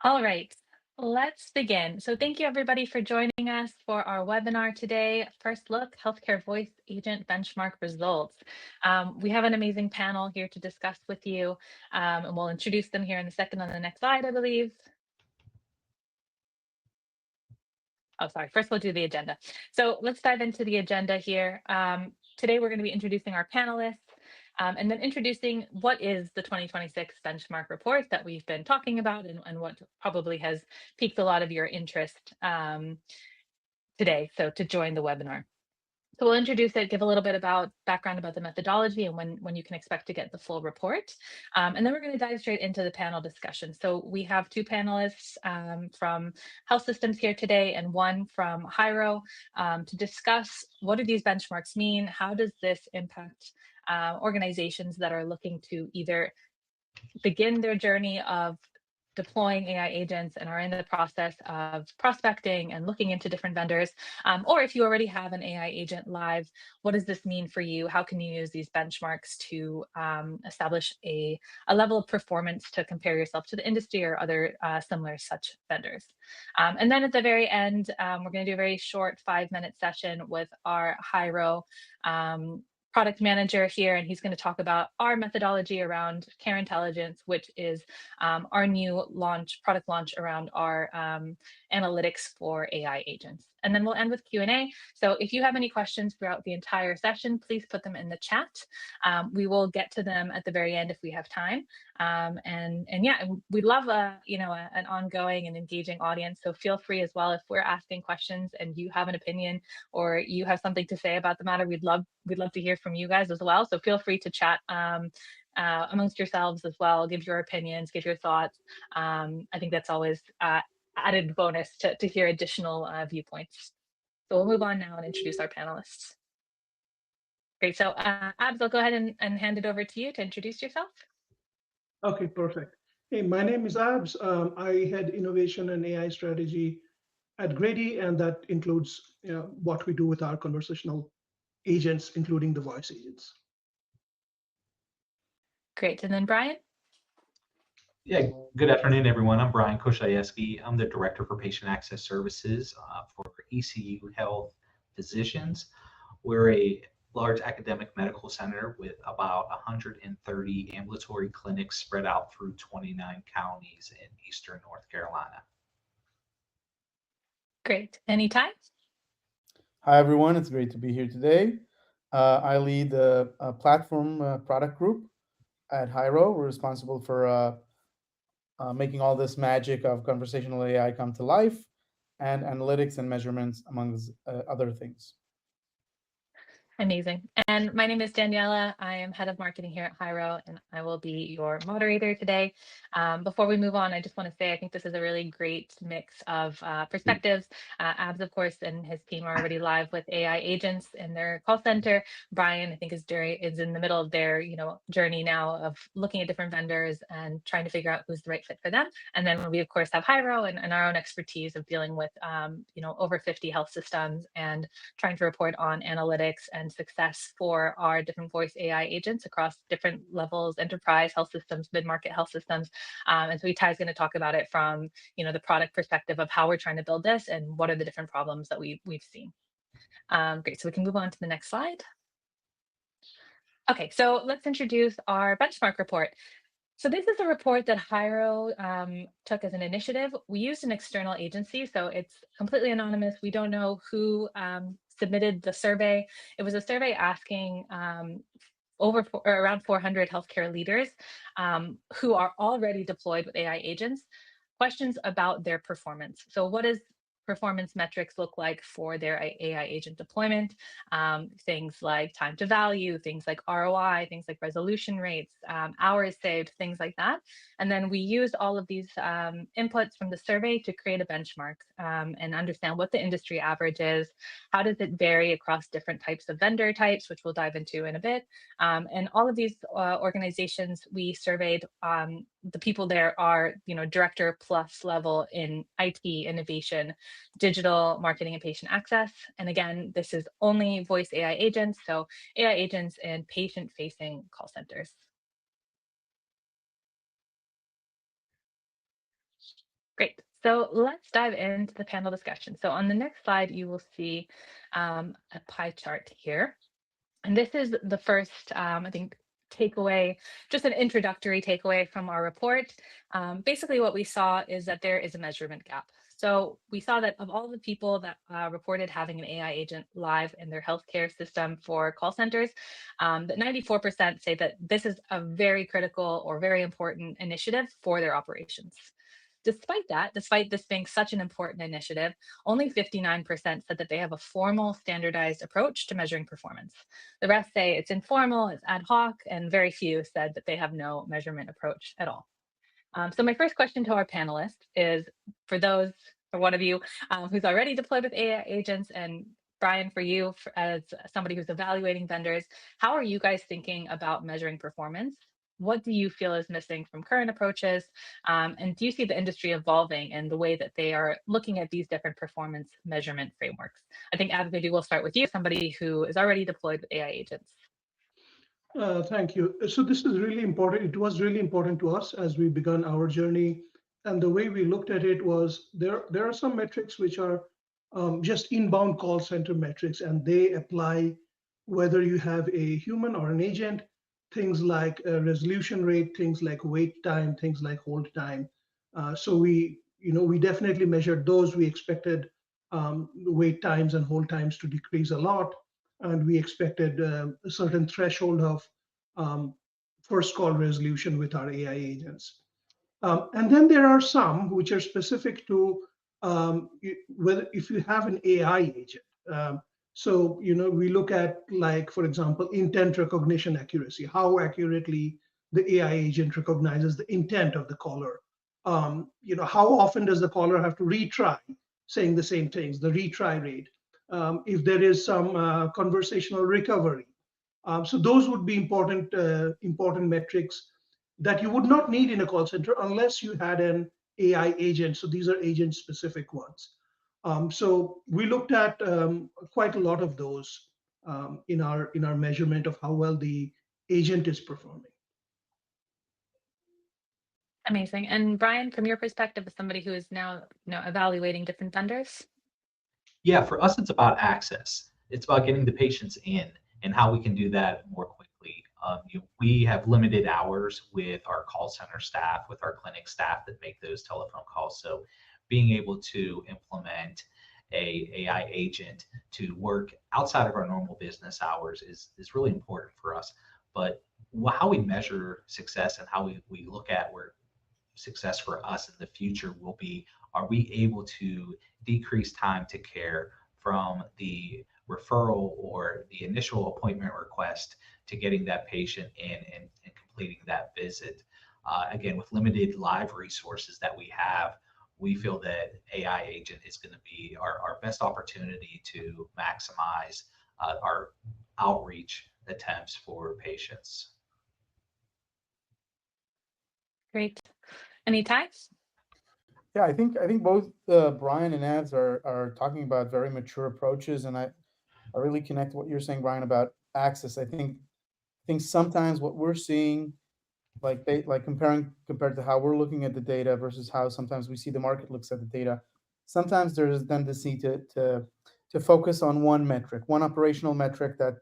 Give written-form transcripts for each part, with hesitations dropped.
All right, let's begin. So thank you everybody for joining us for our webinar today, First Look, Healthcare Voice Agent Benchmark Results. We have an amazing panel here to discuss with you, and we'll introduce them here in a second on the next slide, I believe. Oh, sorry, first we'll do the agenda. So let's dive into the agenda here. Today we're going to be introducing our panelists, and then introducing what is the 2026 benchmark report that we've been talking about, and what probably has piqued a lot of your interest today, so to join the webinar. So we'll introduce it, give a little bit about background about the methodology and when you can expect to get the full report. And then we're going to dive straight into the panel discussion. So we have two panelists from health systems here today and one from Hiro to discuss what do these benchmarks mean? How does this impact organizations that are looking to either begin their journey of deploying AI agents and are in the process of prospecting and looking into different vendors, or if you already have an AI agent live, what does this mean for you? How can you use these benchmarks to establish a level of performance to compare yourself to the industry or other similar such vendors? And then at the very end, we're going to do a very short 5-minute session with our Hiro product manager here, and he's going to talk about our methodology around care intelligence, which is our new product launch around our analytics for AI agents. And then we'll end with Q&A. So if you have any questions throughout the entire session, please put them in the chat. We will get to them at the very end if we have time. And yeah, we love an ongoing and engaging audience. So feel free as well, if we're asking questions and you have an opinion or you have something to say about the matter, we'd love to hear from you guys as well. So feel free to chat amongst yourselves as well, give your opinions, give your thoughts. I think that's always added bonus to hear additional viewpoints. So we'll move on now and introduce our panelists. Great, so Abs, I'll go ahead and hand it over to you to introduce yourself. Okay, perfect. Hey, my name is Abs. I head innovation and AI strategy at Grady, and that includes what we do with our conversational agents, including the voice agents. Great, and then Brian? Yeah, good afternoon, everyone. I'm Brian Koshayevsky. I'm the Director for Patient Access Services for ECU Health Physicians. We're a large academic medical center with about 130 ambulatory clinics spread out through 29 counties in eastern North Carolina. Great. Anytime? Hi, everyone. It's great to be here today. I lead the platform product group at Hiro. We're responsible for making all this magic of conversational AI come to life, and analytics and measurements, among other things. Amazing. And my name is Daniela. I am head of marketing here at Hiro, and I will be your moderator today. Before we move on, I just want to say I think this is a really great mix of perspectives. Abs, of course, and his team are already live with AI agents in their call center. Brian, I think, is in the middle of their journey now of looking at different vendors and trying to figure out who's the right fit for them. And then we, of course, have Hiro and our own expertise of dealing with over 50 health systems and trying to report on analytics and success for our different voice AI agents across different levels, enterprise health systems, mid-market health systems. And so Itai is going to talk about it from the product perspective of how we're trying to build this and what are the different problems that we've seen. Great, so we can move on to the next slide. Okay, so let's introduce our benchmark report. So this is a report that Hiro took as an initiative. We used an external agency, so it's completely anonymous. We don't know who submitted the survey. It was a survey asking around 400 healthcare leaders who are already deployed with AI agents, questions about their performance. So what is performance metrics look like for their AI agent deployment? Things like time to value, things like ROI, things like resolution rates, hours saved, things like that. And then we used all of these inputs from the survey to create a benchmark and understand what the industry average is, how does it vary across different types of vendor types, which we'll dive into in a bit. And all of these organizations, we surveyed the people there are, director plus level in IT, innovation, digital marketing, and patient access. And again, this is only voice AI agents, so AI agents in patient-facing call centers. Great. So let's dive into the panel discussion. So on the next slide, you will see a pie chart here. And this is the first, I think, takeaway, just an introductory takeaway from our report. Basically, what we saw is that there is a measurement gap. So we saw that of all the people that reported having an AI agent live in their healthcare system for call centers, that 94% say that this is a very critical or very important initiative for their operations. Despite that, despite this being such an important initiative, only 59% said that they have a formal standardized approach to measuring performance. The rest say it's informal, it's ad hoc, and very few said that they have no measurement approach at all. So my first question to our panelists is for one of you who's already deployed with AI agents, and Brian, for you as somebody who's evaluating vendors, how are you guys thinking about measuring performance? What do you feel is missing from current approaches? And do you see the industry evolving in the way that they are looking at these different performance measurement frameworks? I think, Ab, maybe we'll start with you, somebody who is already deployed with AI agents. Thank you. So this is really important. It was really important to us as we began our journey. And the way we looked at it was there are some metrics which are just inbound call center metrics, and they apply whether you have a human or an agent, things like resolution rate, things like wait time, things like hold time. So we definitely measured those. We expected wait times and hold times to decrease a lot, and we expected a certain threshold of um, first call resolution with our AI agents. And then there are some which are specific to whether if you have an AI agent. So we look at, like, for example, intent recognition accuracy, how accurately the AI agent recognizes the intent of the caller. How often does the caller have to retry saying the same things, the retry rate, if there is some conversational recovery. So those would be important metrics that you would not need in a call center unless you had an AI agent. So these are agent specific ones. So we looked at quite a lot of those in our measurement of how well the agent is performing. Amazing. And Brian, from your perspective as somebody who is now evaluating different vendors? Yeah, for us, it's about access. It's about getting the patients in and how we can do that more quickly. We have limited hours with our call center staff, with our clinic staff that make those telephone calls. So being able to implement a AI agent to work outside of our normal business hours is really important for us. But how we measure success and how we look at where success for us in the future will be, are we able to decrease time to care from the referral or the initial appointment request to getting that patient in and completing that visit? Again, with limited live resources that we have, we feel that AI agent is going to be our best opportunity to maximize our outreach attempts for patients. Great. Any ties? Yeah, I think both Brian and Ads are talking about very mature approaches, and I really connect what you're saying, Brian, about access. I think sometimes what we're seeing, like compared to how we're looking at the data versus how sometimes we see the market looks at the data, sometimes there's a tendency to focus on one metric, one operational metric that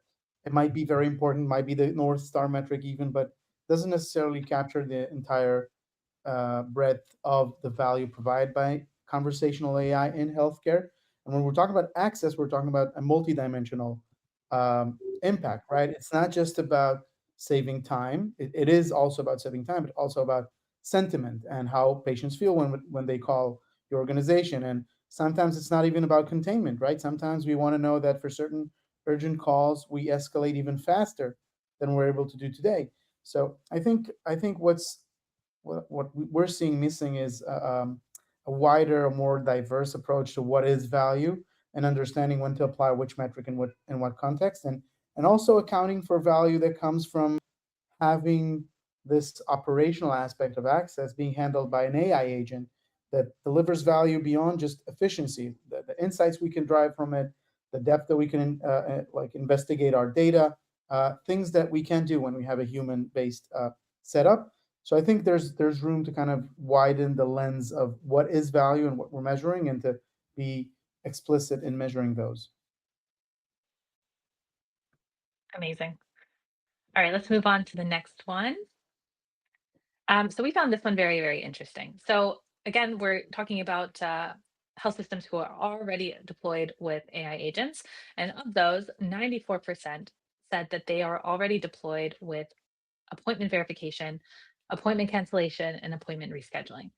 it might be very important, might be the North Star metric even, but doesn't necessarily capture the entire breadth of the value provided by conversational AI in healthcare. And when we're talking about access, we're talking about a multidimensional impact, right? It's not just about saving time. It is also about saving time, but also about sentiment and how patients feel when they call your organization. And sometimes it's not even about containment, right? Sometimes we want to know that for certain urgent calls, we escalate even faster than we're able to do today. So I think what we're seeing missing is a wider, a more diverse approach to what is value and understanding when to apply which metric in what context, and also accounting for value that comes from having this operational aspect of access being handled by an AI agent that delivers value beyond just efficiency, the insights we can drive from it, the depth that we can like investigate our data, things that we can do when we have a human-based setup. So I think there's room to kind of widen the lens of what is value and what we're measuring, and to be explicit in measuring those. Amazing. All right, let's move on to the next one. So we found this one very, very interesting. So again, we're talking about health systems who are already deployed with AI agents. And of those, 94% said that they are already deployed with appointment verification, appointment cancellation, and appointment rescheduling.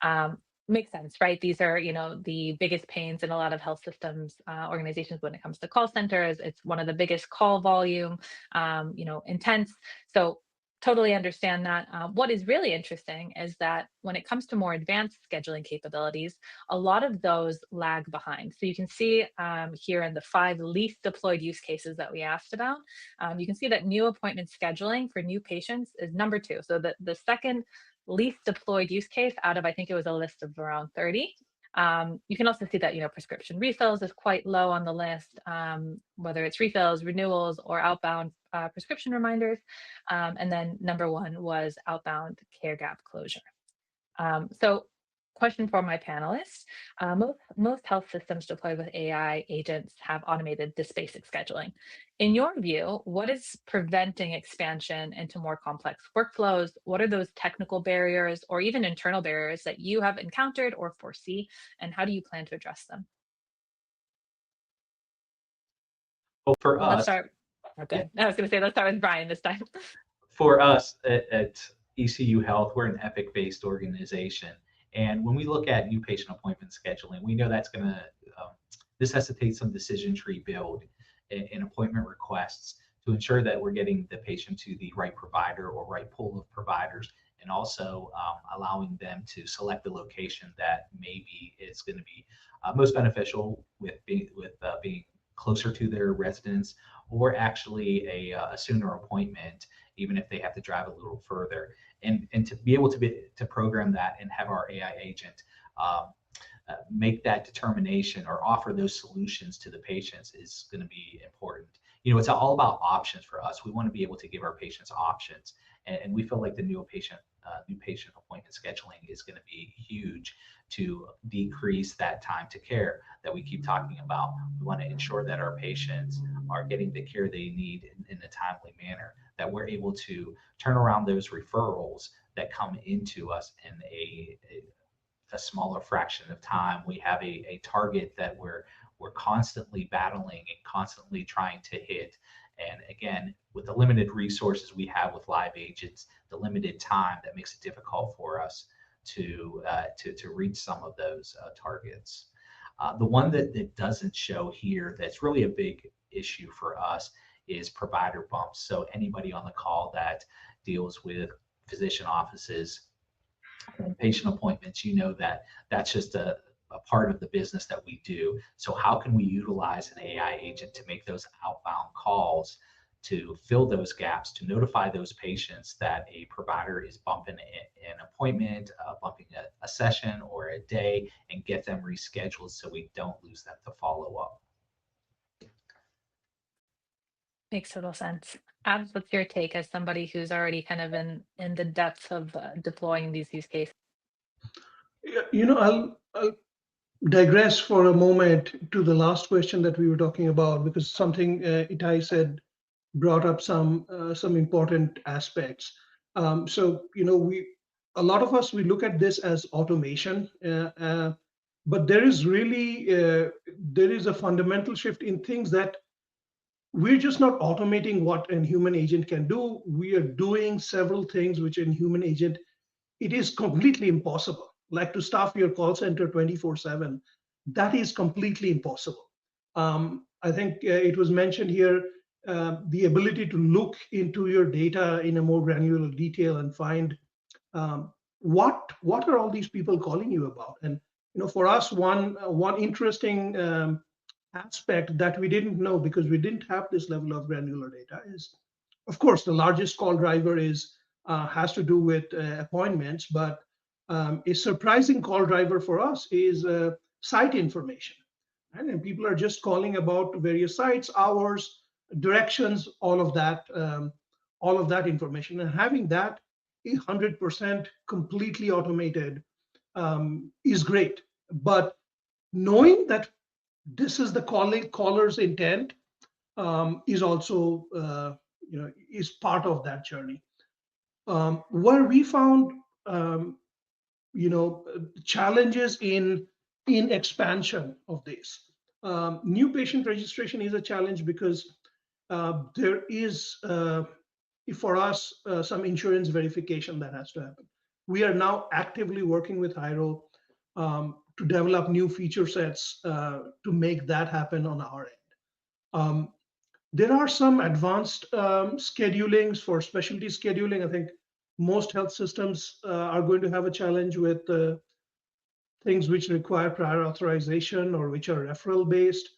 Um, Makes sense, right? These are, the biggest pains in a lot of health systems organizations when it comes to call centers. It's one of the biggest call volume, intense. So totally understand that. What is really interesting is that when it comes to more advanced scheduling capabilities, a lot of those lag behind. So you can see here in the 5 least deployed use cases that we asked about, you can see that new appointment scheduling for new patients is number 2. So the second least deployed use case out of, I think it was a list of around 30. You can also see that, prescription refills is quite low on the list, whether it's refills, renewals, or outbound prescription reminders. And then number 1 was outbound care gap closure. So question for my panelists. Most health systems deployed with AI agents have automated this basic scheduling. In your view, what is preventing expansion into more complex workflows? What are those technical barriers or even internal barriers that you have encountered or foresee? And how do you plan to address them? Well, for Let's us, start. yeah, Okay. I was going to say, let's start with Brian this time. for us at ECU Health, we're an Epic-based organization. And when we look at new patient appointment scheduling, we know that's going to necessitate some decision tree build in appointment requests to ensure that we're getting the patient to the right provider or right pool of providers, and also allowing them to select the location that maybe is going to be most beneficial with being closer to their residence, or actually a sooner appointment, even if they have to drive a little further. And to be able to program that and have our AI agent make that determination or offer those solutions to the patients is going to be important. It's all about options for us. We want to be able to give our patients options, and we feel like the new patient appointment scheduling is going to be huge to decrease that time to care that we keep talking about. We want to ensure that our patients are getting the care they need in a timely manner, that we're able to turn around those referrals that come into us in a smaller fraction of time. We have a target that we're constantly battling and constantly trying to hit. And again, with the limited resources we have with live agents, the limited time, that makes it difficult for us to reach some of those targets. The one that doesn't show here that's really a big issue for us is provider bumps. So anybody on the call that deals with physician offices, patient appointments, that that's just a part of the business that we do. So how can we utilize an AI agent to make those outbound calls, to fill those gaps, to notify those patients that a provider is bumping an appointment, bumping a session or a day, and get them rescheduled so we don't lose them to follow up. Makes total sense. Abs, what's your take as somebody who's already kind of in the depths of deploying these use cases? I'll digress for a moment to the last question that we were talking about, because something Itai said brought up some important aspects. So a lot of us, we look at this as automation, but there is a fundamental shift in things that we're just not automating what a human agent can do. We are doing several things which in human agent, it is completely impossible. Like to staff your call center 24/7, that is completely impossible. I think it was mentioned here, the ability to look into your data in a more granular detail and find what are all these people calling you about. And for us, one interesting aspect that we didn't know, because we didn't have this level of granular data, is, of course, the largest call driver has to do with appointments, but a surprising call driver for us is site information. Right? And people are just calling about various sites, hours, directions, all of that information. And having that 100% completely automated is great. But knowing that this is the caller's intent is also is part of that journey. Where we found challenges in expansion of this. New patient registration is a challenge because there is, for us, some insurance verification that has to happen. We are now actively working with Hyro to develop new feature sets to make that happen on our end. There are some advanced schedulings for specialty scheduling. I think most health systems are going to have a challenge with things which require prior authorization or which are referral based.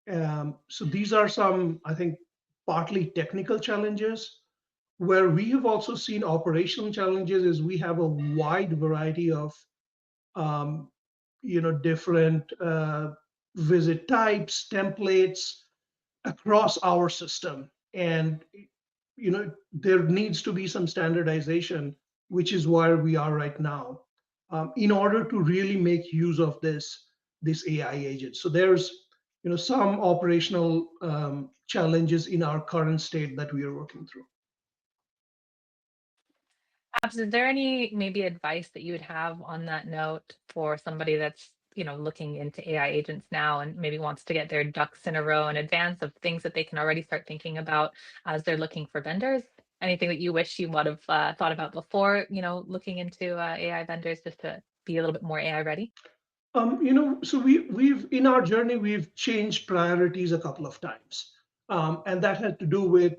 So these are some, I think, partly technical challenges. Where we have also seen operational challenges is we have a wide variety of different visit types, templates across our system, and there needs to be some standardization, which is where we are right now, in order to really make use of this AI agent. So there's some operational challenges in our current state that we are working through. Is there any maybe advice that you would have on that note for somebody that's looking into AI agents now and maybe wants to get their ducks in a row in advance of things that they can already start thinking about as they're looking for vendors? Anything that you wish you would have thought about before, looking into AI vendors just to be a little bit more AI ready? So we've in our journey we've changed priorities a couple of times, and that had to do with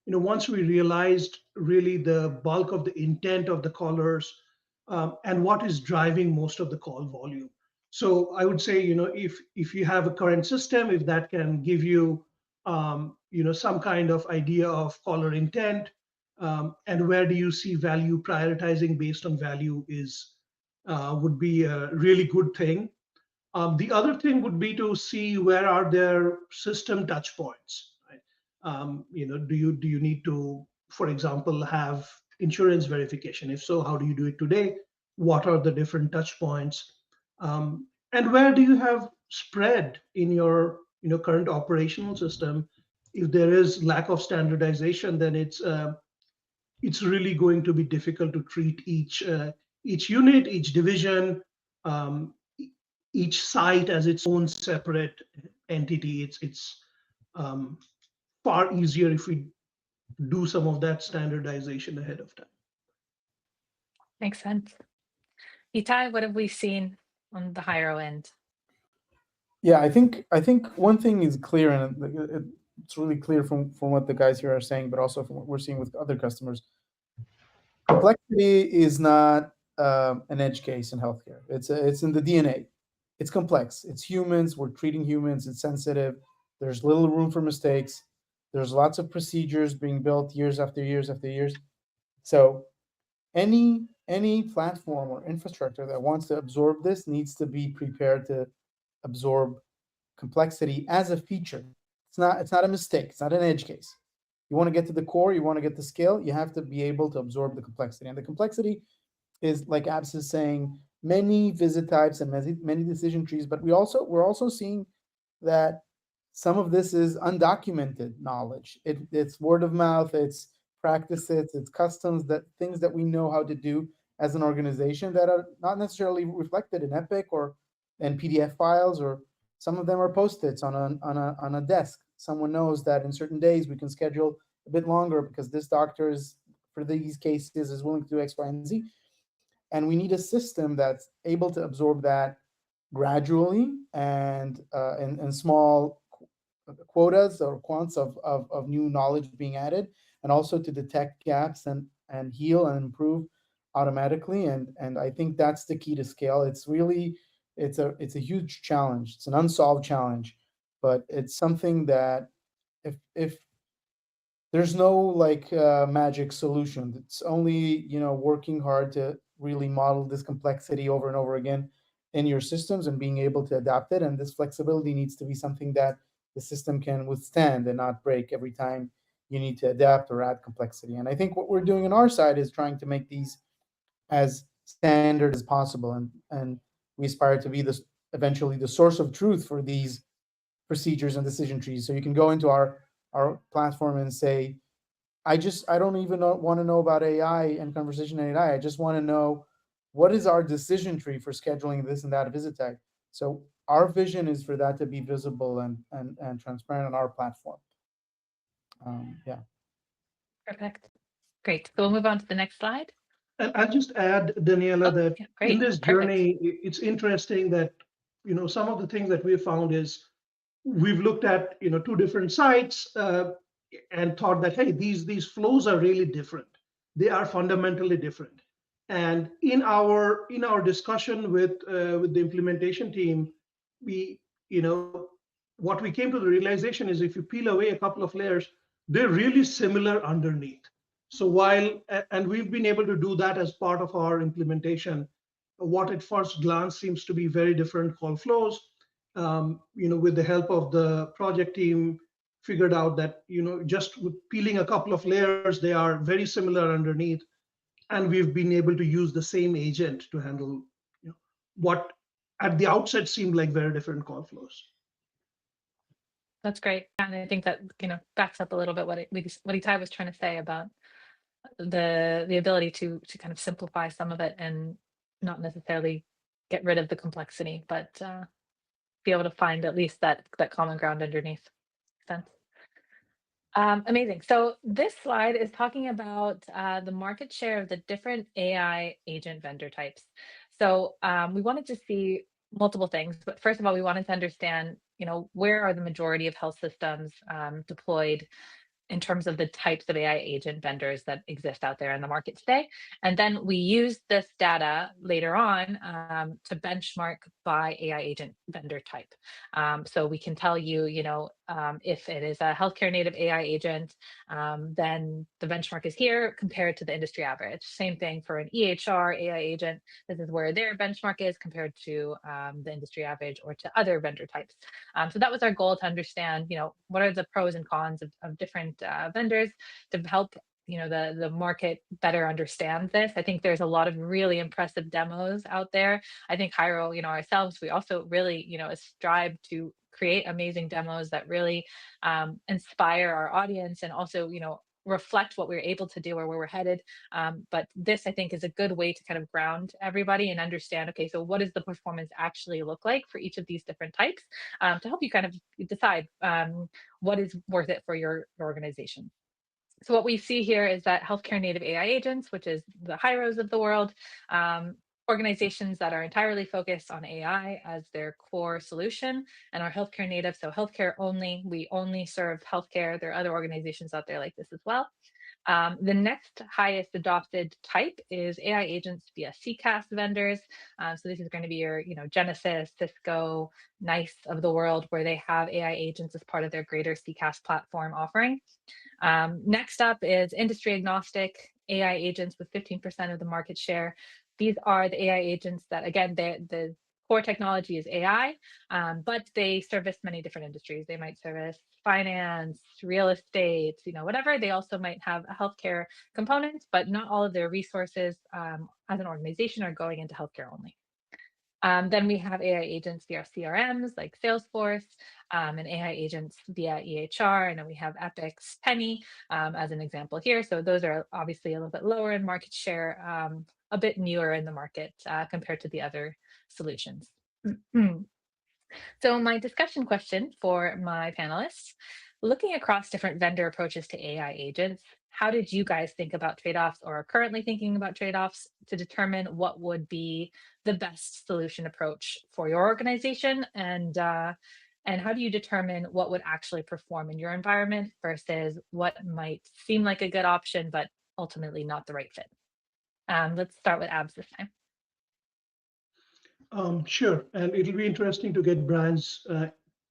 once we realized really the bulk of the intent of the callers and what is driving most of the call volume. So I would say if you have a current system, if that can give you some kind of idea of caller intent and where do you see value, prioritizing based on value is would be a really good thing. The other thing would be to see where are their system touch points. Right? Do you need to, for example, have insurance verification? If so, how do you do it today? What are the different touch points? And where do you have spread in your current operational system? If there is lack of standardization, then it's really going to be difficult to treat each unit, each division, um, each site as its own separate entity. It's um, far easier if we do some of that standardization ahead of time. Makes sense. Itai, what have we seen on the higher end? Yeah, I think one thing is clear, and it's really clear from what the guys here are saying, but also from what we're seeing with other customers. Complexity is not an edge case in healthcare. It's in the DNA. It's complex. It's humans. We're treating humans. It's sensitive. There's little room for mistakes. There's lots of procedures being built years after years after years. So any platform or infrastructure that wants to absorb this needs to be prepared to absorb complexity as a feature. It's not a mistake. It's not an edge case. You want to get to the core, you want to get the scale, you have to be able to absorb the complexity. And the complexity is, like Abs is saying, many visit types and many decision trees. But we're also seeing that some of this is undocumented knowledge. It's word of mouth, it's practices, it's customs, that things that we know how to do as an organization that are not necessarily reflected in Epic or in PDF files, or some of them are post-its on a desk. Someone knows that in certain days we can schedule a bit longer because this doctor is, for these cases, is willing to do X, Y, and Z. And we need a system that's able to absorb that gradually and in small quotas or quants of new knowledge being added, and also to detect gaps and heal and improve automatically. And I think that's the key to scale. It's a huge challenge. It's an unsolved challenge, but it's something that if there's no like magic solution, it's only working hard to really model this complexity over and over again in your systems and being able to adapt it. And this flexibility needs to be something that the system can withstand and not break every time you need to adapt or add complexity. And I think what we're doing on our side is trying to make these as standard as possible, and we aspire to be this eventually the source of truth for these procedures and decision trees. So you can go into our platform and say, I don't even want to know about AI and conversation AI. I just want to know what is our decision tree for scheduling this and that visit tag. So our vision is for that to be visible and transparent on our platform. Yeah. Perfect. Great. So we'll move on to the next slide. And I'll just add, Daniela, Oh, that yeah, in great. this Perfect. journey, it's interesting that, some of the things that we have found is we've looked at, two different sites and thought that, hey, these flows are really different. They are fundamentally different. And in our discussion with the implementation team, we, what we came to the realization is if you peel away a couple of layers, they're really similar underneath. So and we've been able to do that as part of our implementation, what at first glance seems to be very different call flows, with the help of the project team, figured out that, just with peeling a couple of layers, they are very similar underneath. And we've been able to use the same agent to handle, what at the outset seemed like very different call flows. That's great. And I think that, backs up a little bit what Itai was trying to say about the ability to kind of simplify some of it and not necessarily get rid of the complexity, but be able to find at least that common ground underneath. Sense. Amazing. So this slide is talking about the market share of the different AI agent vendor types. So we wanted to see multiple things, but first of all, we wanted to understand, where are the majority of health systems deployed in terms of the types of AI agent vendors that exist out there in the market today. And then we use this data later on to benchmark by AI agent vendor type. So we can tell you, if it is a healthcare native AI agent, then the benchmark is here compared to the industry average. Same thing for an EHR AI agent. This is where their benchmark is compared to the industry average or to other vendor types. So that was our goal, to understand, what are the pros and cons of different vendors, to help the market better understand this. I think there's a lot of really impressive demos out there. I think Hyro, ourselves, we also really, strive to create amazing demos that really inspire our audience, and also, reflect what we're able to do or where we're headed. But this, I think, is a good way to kind of ground everybody and understand, okay, so what does the performance actually look like for each of these different types, to help you kind of decide what is worth it for your organization. So what we see here is that healthcare native AI agents, which is the Hyros of the world, organizations that are entirely focused on AI as their core solution, and are healthcare native, so healthcare only. We only serve healthcare. There are other organizations out there like this as well. The next highest adopted type is AI agents via CCaaS vendors. So this is going to be your, Genesis, Cisco, NICE of the world, where they have AI agents as part of their greater CCaaS platform offering. Next up is industry agnostic AI agents with 15% of the market share. These are the AI agents that, again, the core technology is AI, but they service many different industries. They might service finance, real estate, whatever. They also might have a healthcare component, but not all of their resources as an organization are going into healthcare only. Then we have AI agents via CRMs like Salesforce, and AI agents via EHR. And then we have Epic's Penny as an example here. So those are obviously a little bit lower in market share, a bit newer in the market compared to the other solutions. So my discussion question for my panelists: looking across different vendor approaches to AI agents, how did you guys think about trade-offs, or are currently thinking about trade-offs, to determine what would be the best solution approach for your organization? And how do you determine what would actually perform in your environment versus what might seem like a good option, but ultimately not the right fit? Let's start with Abs this time. Sure, and it'll be interesting to get Brian's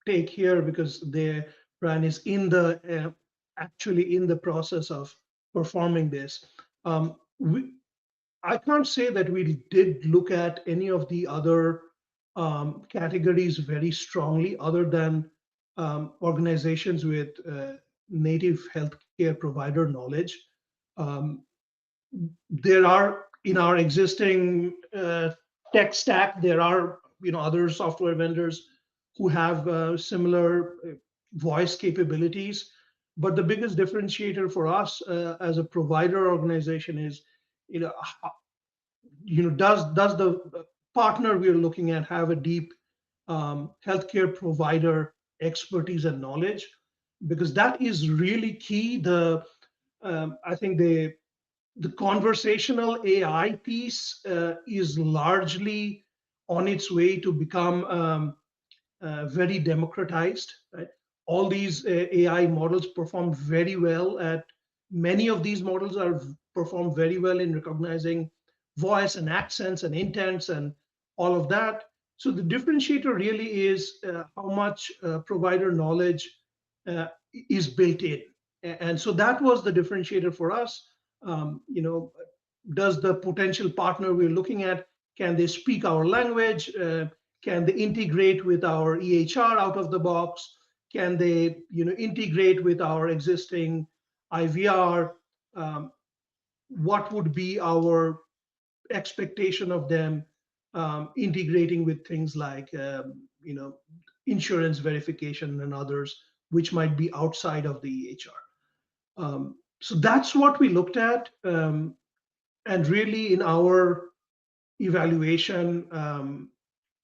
take here, because Brian is actually in the process of performing this. I can't say that we did look at any of the other categories very strongly, other than organizations with native healthcare provider knowledge. Um, there are in our existing tech stack, there are other software vendors who have similar voice capabilities. But the biggest differentiator for us as a provider organization is, you know, does the partner we're looking at have a deep healthcare provider expertise and knowledge? Because that is really key. I think the conversational AI piece is largely on its way to become very democratized. Right? All these AI models perform very well at many of these models are perform very well in recognizing voice and accents and intents and all of that. So the differentiator really is how much provider knowledge uh, is built in. And so that was the differentiator for us. Does the potential partner we're looking at, can they speak our language? Can they integrate with our EHR out of the box? Can they, integrate with our existing IVR? What would be our expectation of them integrating with things like, insurance verification and others, which might be outside of the EHR? So that's what we looked at. And really, in our evaluation,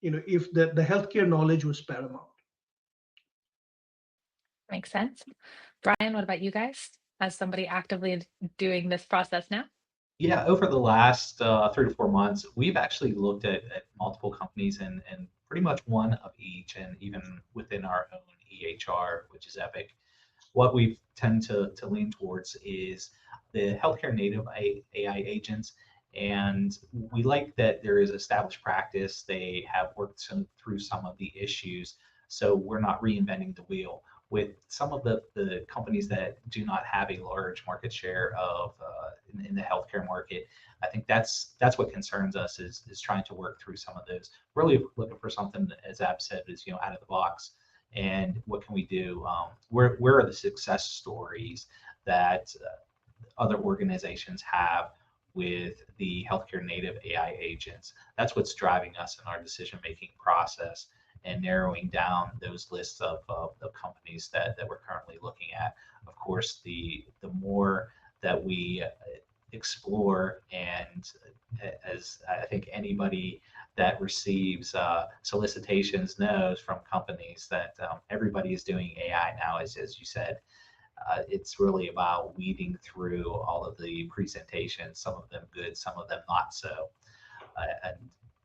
if the healthcare knowledge was paramount. Makes sense. Brian, what about you guys? As somebody actively doing this process now? Yeah, over the last 3 to 4 months, we've actually looked at multiple companies and pretty much one of each, and even within our own EHR, which is Epic. What we tend to lean towards is the healthcare native AI agents. And we like that there is established practice. They have worked through some of the issues. So we're not reinventing the wheel. With some of the companies that do not have a large market share of in the healthcare market, I think that's what concerns us is trying to work through some of those. Really looking for something that, as Ab said, is out of the box. And what can we do? Where are the success stories that other organizations have with the healthcare native AI agents? That's what's driving us in our decision making process and narrowing down those lists of companies that we're currently looking at. Of course, the more that we explore, and as I think anybody that receives solicitations knows from companies, that everybody is doing AI now, as you said. It's really about weeding through all of the presentations, some of them good, some of them not so. And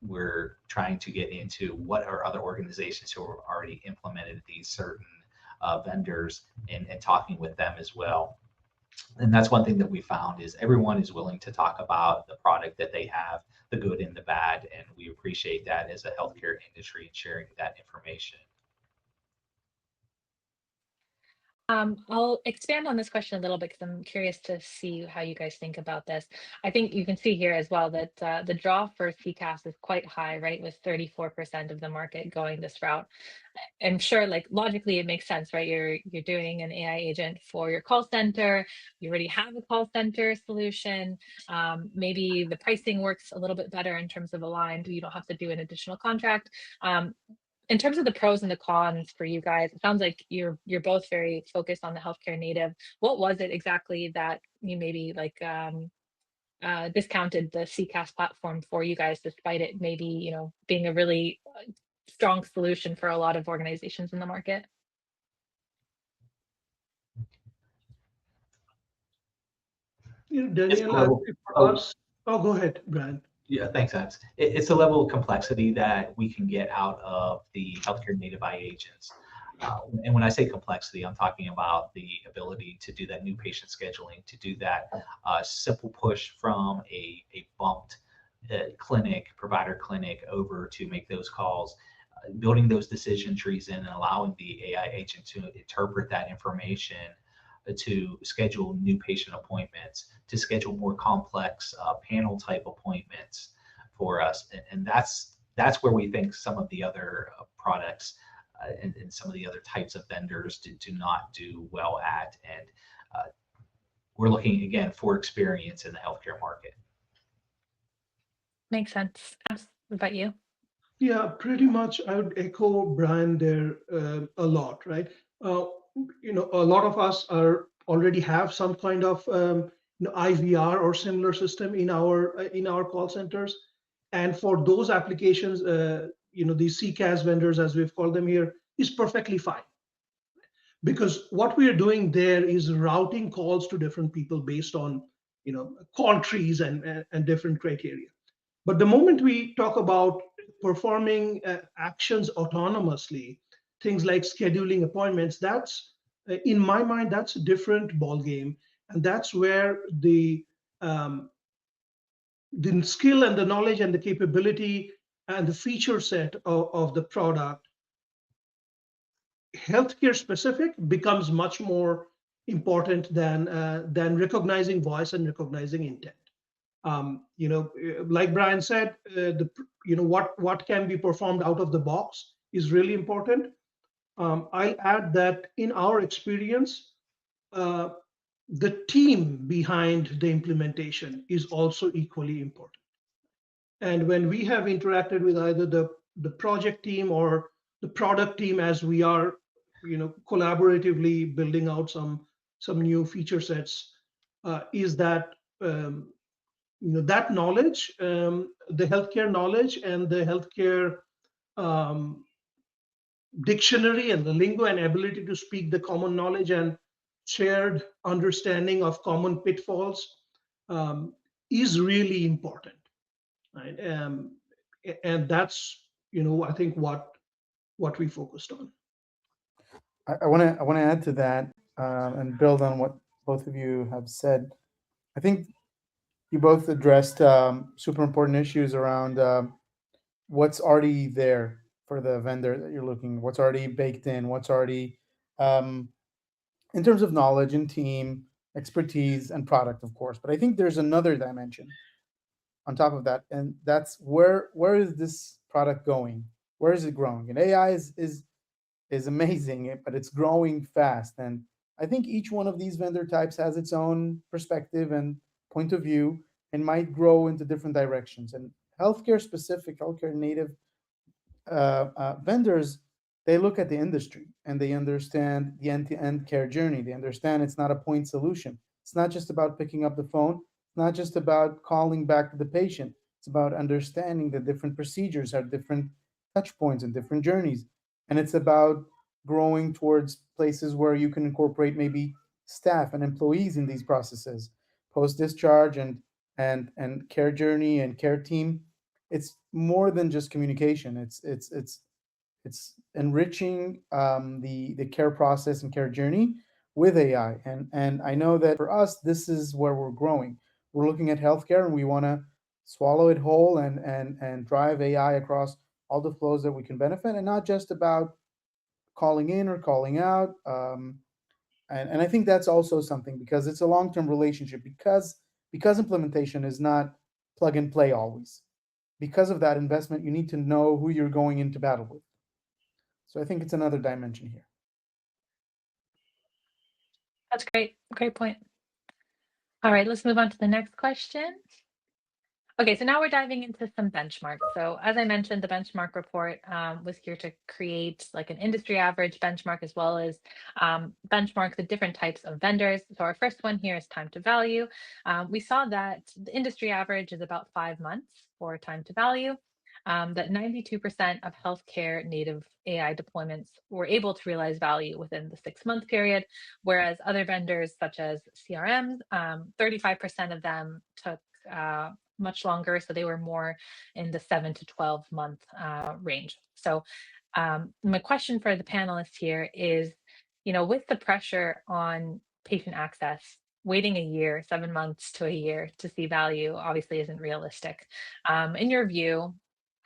we're trying to get into what are other organizations who have already implemented these certain vendors, and talking with them as well. And that's one thing that we found is everyone is willing to talk about the product that they have, the good and the bad, and we appreciate that as a healthcare industry and sharing that information. I'll expand on this question a little bit because I'm curious to see how you guys think about this. I think you can see here as well that the draw for CCaaS is quite high, right? With 34% of the market going this route. I'm sure, like logically, it makes sense, right? You're doing an AI agent for your call center. You already have a call center solution. Maybe the pricing works a little bit better in terms of aligned. You don't have to do an additional contract. In terms of the pros and the cons for you guys, it sounds like you're both very focused on the healthcare native. What was it exactly that you maybe like discounted the CCaaS platform for you guys, despite it maybe being a really strong solution for a lot of organizations in the market? Daniel, for us. Oh, go ahead, Brian. Yeah, thanks, Alex. It's a level of complexity that we can get out of the healthcare native AI agents. And when I say complexity, I'm talking about the ability to do that new patient scheduling, to do that simple push from a bumped provider clinic over to make those calls, building those decision trees in and allowing the AI agent to interpret that information to schedule new patient appointments, to schedule more complex panel type appointments for us. And that's where we think some of the other products and some of the other types of vendors do not do well at. And we're looking again for experience in the healthcare market. Makes sense. What about you? Yeah, pretty much. I would echo Brian there a lot, right? Uh, a lot of us are already have some kind of IVR or similar system in our call centers, and for those applications, these CCaaS vendors, as we've called them here, is perfectly fine, because what we are doing there is routing calls to different people based on call trees and different criteria. But the moment we talk about performing actions autonomously, things like scheduling appointments, that's in my mind, that's a different ball game, and that's where um, the skill and the knowledge and the capability and the feature set of the product, healthcare specific, becomes much more important than recognizing voice and recognizing intent. Like Brian said, what can be performed out of the box is really important. I'll add that in our experience, uh, the team behind the implementation is also equally important. And when we have interacted with either the project team or the product team, as we are, collaboratively building out some new feature sets, is that that knowledge, the healthcare knowledge and the healthcare um, dictionary and the lingo and ability to speak the common knowledge and shared understanding of common pitfalls um, is really important, right? And that's I think what we focused on. I want to add to that and build on what both of you have said. I think you both addressed super important issues around what's already there for the vendor that you're looking, what's already baked in, what's already um, in terms of knowledge and team expertise and product, of course. But I think there's another dimension on top of that, and that's where is this product going? Where is it growing? And AI is amazing, but it's growing fast. And I think each one of these vendor types has its own perspective and point of view and might grow into different directions. And healthcare specific, healthcare native vendors, they look at the industry and they understand the end-to-end care journey. They understand it's not a point solution. It's not just about picking up the phone. It's not just about calling back to the patient. It's about understanding that different procedures have different touch points and different journeys. And it's about growing towards places where you can incorporate maybe staff and employees in these processes, post-discharge and care journey and care team. It's more than just communication. It's enriching the care process and care journey with AI. And I know that for us, this is where we're growing. We're looking at healthcare and we want to swallow it whole and drive AI across all the flows that we can benefit, and not just about calling in or calling out. And I think that's also something, because it's a long-term relationship, because implementation is not plug and play always. Because of that investment, you need to know who you're going into battle with. So I think it's another dimension here. That's great. Great point. All right, let's move on to the next question. Okay, so now we're diving into some benchmarks. So as I mentioned, the benchmark report was here to create like an industry average benchmark, as well as benchmark the different types of vendors. So our first one here is time to value. We saw that the industry average is about 5 months for time to value. That 92% of healthcare native AI deployments were able to realize value within the 6 month period, whereas other vendors such as CRMs, 35% of them took much longer. So they were more in the 7 to 12 month range. So my question for the panelists here is, with the pressure on patient access, waiting a year, 7 months to a year to see value obviously isn't realistic. In your view,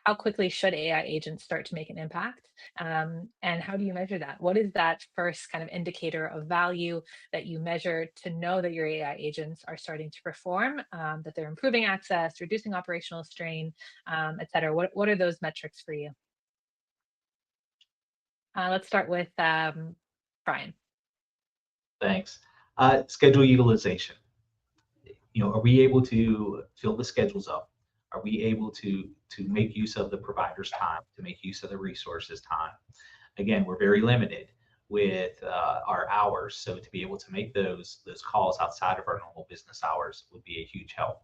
how quickly should AI agents start to make an impact? And how do you measure that? What is that first kind of indicator of value that you measure to know that your AI agents are starting to perform, that they're improving access, reducing operational strain, et cetera? What are those metrics for you? Let's start with Brian. Thanks. Schedule utilization. Are we able to fill the schedules up? Are we able to make use of the provider's time, to make use of the resources time? Again, we're very limited with our hours, so to be able to make those calls outside of our normal business hours would be a huge help.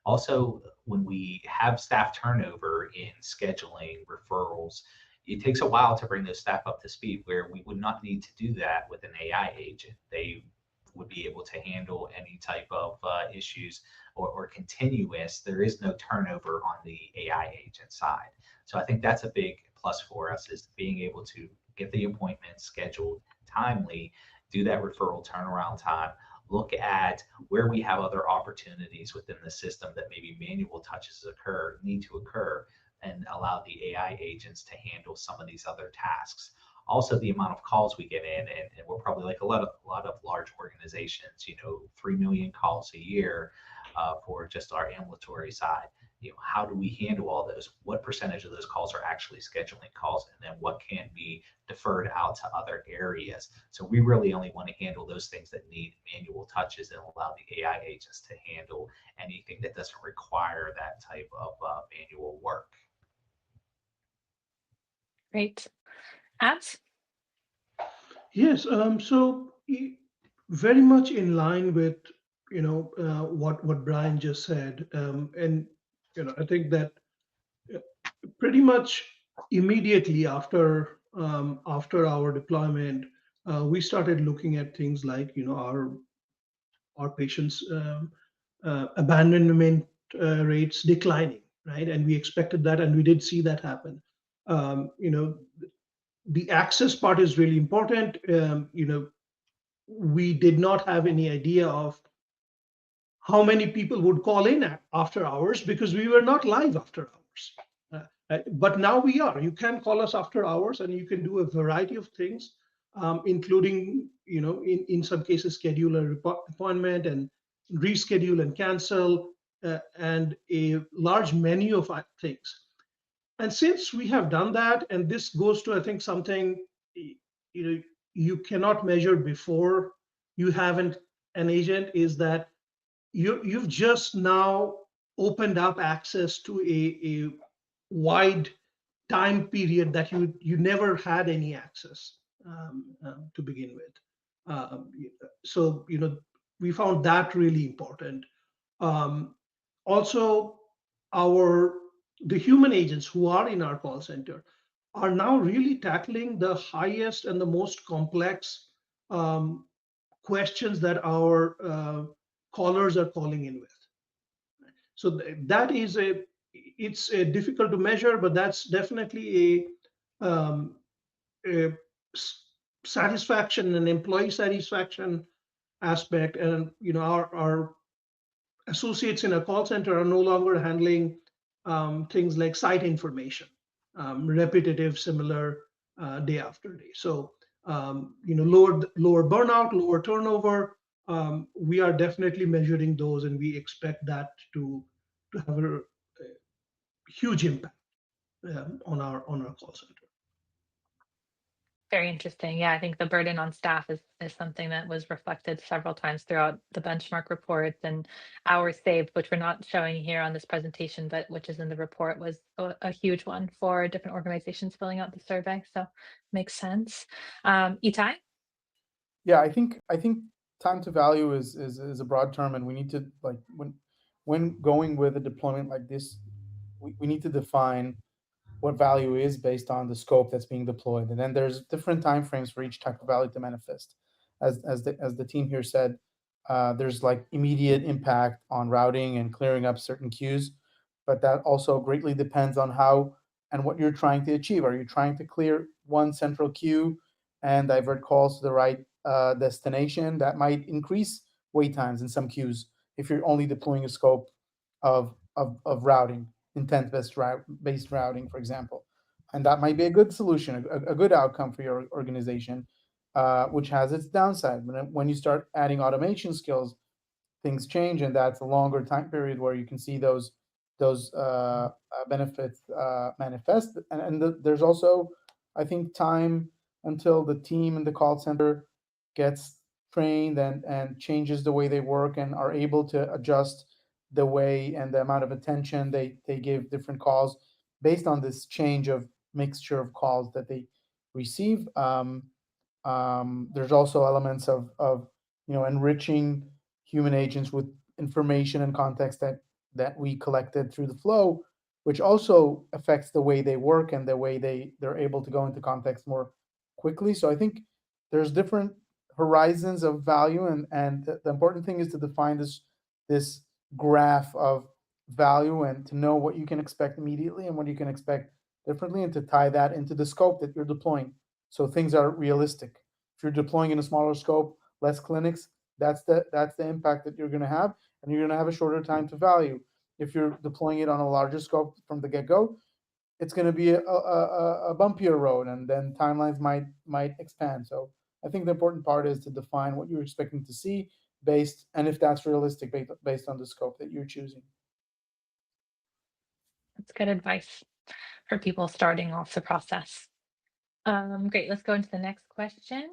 Also, when we have staff turnover in scheduling referrals, it takes a while to bring those staff up to speed, where we would not need to do that with an AI agent. They would be able to handle any type of issues or continuous. There is no turnover on the AI agent side. So I think that's a big plus for us, is being able to get the appointment scheduled timely, do that referral turnaround time, look at where we have other opportunities within the system that maybe manual touches need to occur, and allow the AI agents to handle some of these other tasks. Also, the amount of calls we get in, and we're probably like a lot of large organizations, 3 million calls a year for just our ambulatory side. How do we handle all those? What percentage of those calls are actually scheduling calls, and then what can be deferred out to other areas? So we really only want to handle those things that need manual touches, and allow the AI agents to handle anything that doesn't require that type of manual work. Great. Abs? Yes. So very much in line with what Brian just said, and I think that uh, pretty much immediately after our deployment, we started looking at things like our patients' abandonment rates declining, right? And we expected that, and we did see that happen. Um, you know, the access part is really important. We did not have any idea of how many people would call in after hours, because we were not live after hours. But now we are. You can call us after hours, and you can do a variety of things, including, in some cases, schedule a appointment and reschedule and cancel, and a large menu of things. And since we have done that, and this goes to, I think, something you cannot measure before you have an agent, is that you've just now opened up access to a wide time period that you never had any access, to begin with. Um, so we found that really important. Um, Also, our the human agents who are in our call center are now really tackling the highest and the most complex um, questions that our callers are calling in with. So that is it's difficult to measure, but that's definitely a satisfaction and employee satisfaction aspect. And our associates in a call center are no longer handling things like site information, repetitive, similar, day after day. So lower burnout, lower turnover. We are definitely measuring those, and we expect that to have a huge impact on our call center. Very interesting. Yeah, I think the burden on staff is something that was reflected several times throughout the benchmark reports, and hours saved, which we're not showing here on this presentation, but which is in the report, was a huge one for different organizations filling out the survey. So makes sense. Itai? Yeah, I think time to value is a broad term, and we need to, like, when going with a deployment like this, we need to define what value is based on the scope that's being deployed. And then there's different timeframes for each type of value to manifest. As the team here said, there's like immediate impact on routing and clearing up certain queues, but that also greatly depends on how and what you're trying to achieve. Are you trying to clear one central queue and divert calls to the right destination? That might increase wait times in some queues if you're only deploying a scope of routing, intent based routing, for example. And that might be a good solution, a good outcome for your organization, which has its downside. When you start adding automation skills, things change, and that's a longer time period where you can see those benefits manifest. And there's also, I think, time until the team in the call center gets trained and changes the way they work and are able to adjust the way and the amount of attention they give different calls based on this change of mixture of calls that they receive. There's also elements of enriching human agents with information and context that we collected through the flow, which also affects the way they work and the way they're able to go into context more quickly. So I think there's different horizons of value, and the important thing is to define this graph of value and to know what you can expect immediately and what you can expect differently, and to tie that into the scope that you're deploying so things are realistic. If you're deploying in a smaller scope, less clinics, that's the impact that you're going to have, and you're going to have a shorter time to value. If you're deploying it on a larger scope from the get-go, it's going to be a bumpier road, and then timelines might expand. So I think the important part is to define what you're expecting to see based, and if that's realistic based on the scope that you're choosing. That's good advice for people starting off the process. Great, let's go into the next question.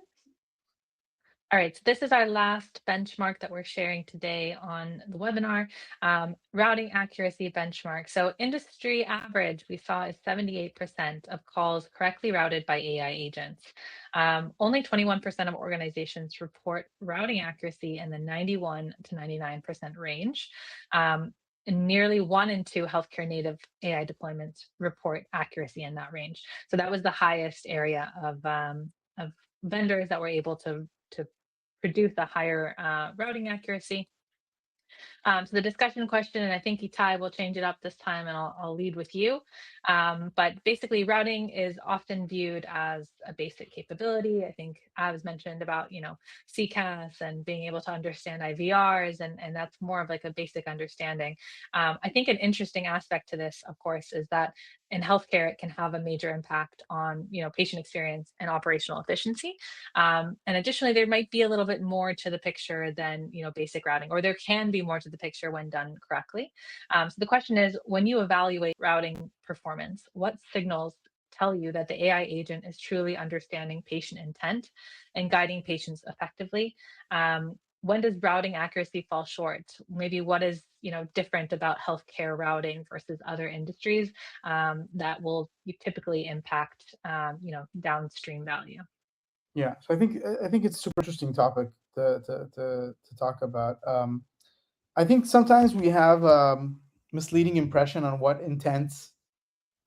All right, so this is our last benchmark that we're sharing today on the webinar, routing accuracy benchmark. So industry average we saw is 78% of calls correctly routed by AI agents. Only 21% of organizations report routing accuracy in the 91 to 99% range. And nearly 1 in 2 healthcare native AI deployments report accuracy in that range. So that was the highest area of vendors that were able to produce a higher routing accuracy. So the discussion question, and I think Itai will change it up this time, and I'll lead with you. But basically, routing is often viewed as a basic capability. I think Avs mentioned about CCAS and being able to understand IVRs, and that's more of like a basic understanding. I think an interesting aspect to this, of course, is that in healthcare, it can have a major impact on patient experience and operational efficiency. And additionally, there might be a little bit more to the picture than basic routing, or there can be more to the picture when done correctly. So the question is, when you evaluate routing performance, what signals tell you that the AI agent is truly understanding patient intent and guiding patients effectively? When does routing accuracy fall short? Maybe what is different about healthcare routing versus other industries that will typically impact downstream value? Yeah, so I think it's a super interesting topic to talk about. I think sometimes we have misleading impression on what intents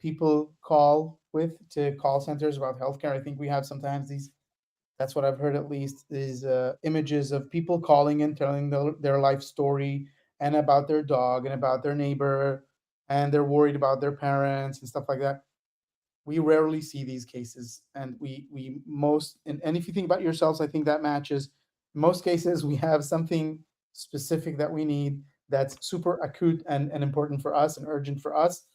people call with to call centers about healthcare. I think we have sometimes these. That's what I've heard at least is images of people calling and telling their life story and about their dog and about their neighbor, and they're worried about their parents and stuff like that. We rarely see these cases, and we most and if you think about yourselves, I think that matches. In most cases we have something specific that we need that's super acute and important for us and urgent for us,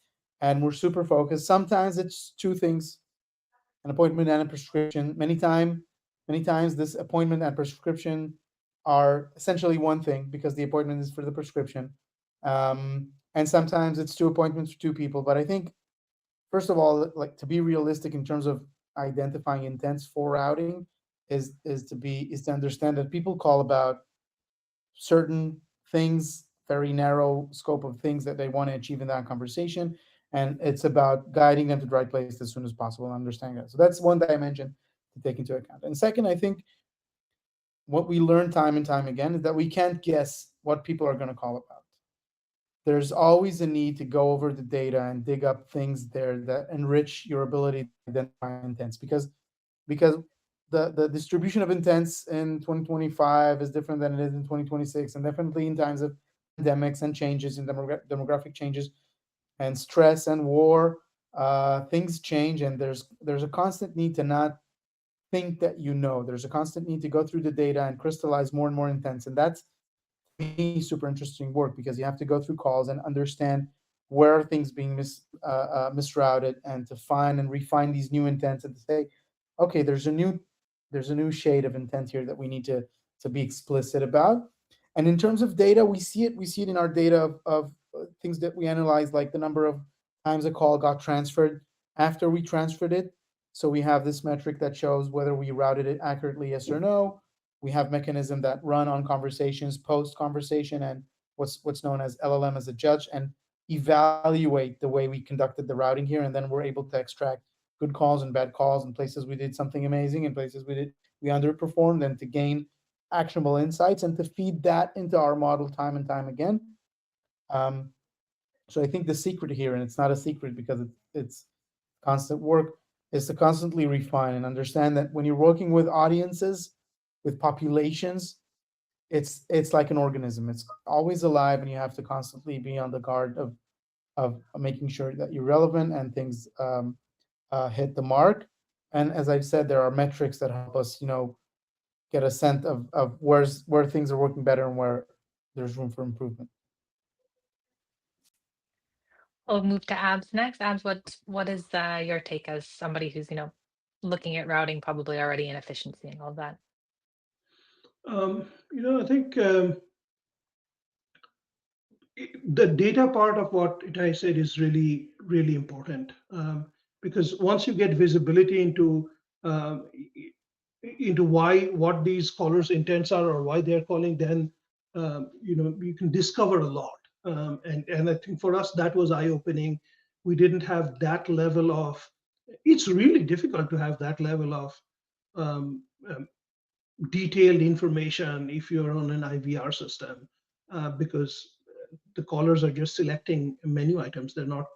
and we're super focused. Sometimes it's two things: an appointment and a prescription. Many times this appointment and prescription are essentially one thing because the appointment is for the prescription. And sometimes it's two appointments for two people. But I think, first of all, like, to be realistic in terms of identifying intents for routing is to understand that people call about certain things, very narrow scope of things that they want to achieve in that conversation, and it's about guiding them to the right place as soon as possible and understanding that. So that's one dimension to take into account. And second, I think what we learn time and time again is that we can't guess what people are going to call about. There's always a need to go over the data and dig up things there that enrich your ability to identify intents, because the distribution of intents in 2025 is different than it is in 2026, and definitely in times of pandemics and changes in demographic changes and stress and war, things change, and there's a constant need to not think that there's a constant need to go through the data and crystallize more and more intents, and that's me super interesting work because you have to go through calls and understand where are things being misrouted, and to find and refine these new intents and to say, okay, there's a new shade of intent here that we need to be explicit about. And in terms of data, we see it in our data of things that we analyze, like the number of times a call got transferred after we transferred it, So we have this metric that shows whether we routed it accurately, yes or no. We have mechanism that run on conversations post conversation, and what's known as LLM as a judge, and evaluate the way we conducted the routing here, and then we're able to extract good calls and bad calls, and places we did something amazing, and places we underperformed, and to gain actionable insights and to feed that into our model time and time again. Um, so I think the secret here, and it's not a secret because it's constant work, is to constantly refine and understand that when you're working with audiences, with populations, it's like an organism. It's always alive, and you have to constantly be on the guard of making sure that you're relevant and things hit the mark. And as I've said, there are metrics that help us, get a sense of where things are working better and where there's room for improvement. We'll move to Abs next. Abs, what is your take as somebody who's looking at routing probably already and efficiency and all that? I think the data part of what I said is really, really important, because once you get visibility um, into what these callers' intents are or why they're calling, then you can discover a lot. And I think for us that was eye-opening. We didn't have that level of. It's really difficult to have that level of um, um, detailed information if you're on an IVR system, because the callers are just selecting menu items. They're not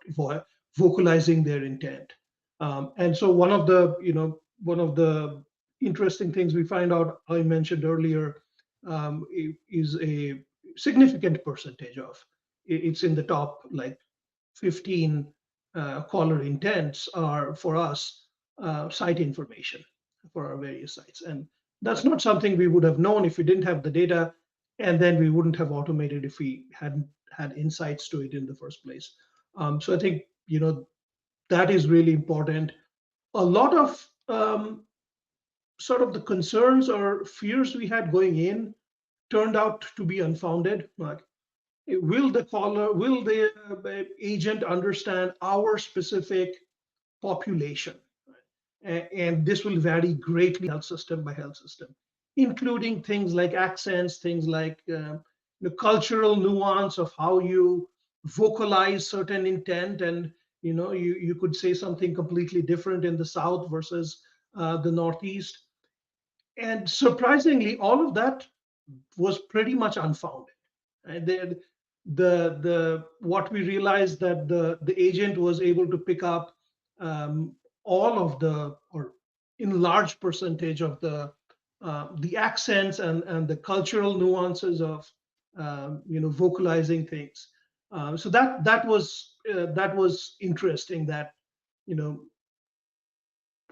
vocalizing their intent. And so one of the interesting things we find out, I mentioned earlier, is a significant percentage of it's in the top like 15 caller intents are for us site information for our various sites. And that's not something we would have known if we didn't have the data, and then we wouldn't have automated if we hadn't had insights to it in the first place. So I think that is really important. A lot of sort of the concerns or fears we had going in turned out to be unfounded. Like, will the agent understand our specific population? And this will vary greatly health system by health system, including things like accents, things like the cultural nuance of how you vocalize certain intent. And you could say something completely different in the South versus the Northeast. And surprisingly, all of that was pretty much unfounded. And then the what we realized that the agent was able to pick up all of the, or in large percentage of the accents and the cultural nuances of vocalizing things. So that was interesting. That you know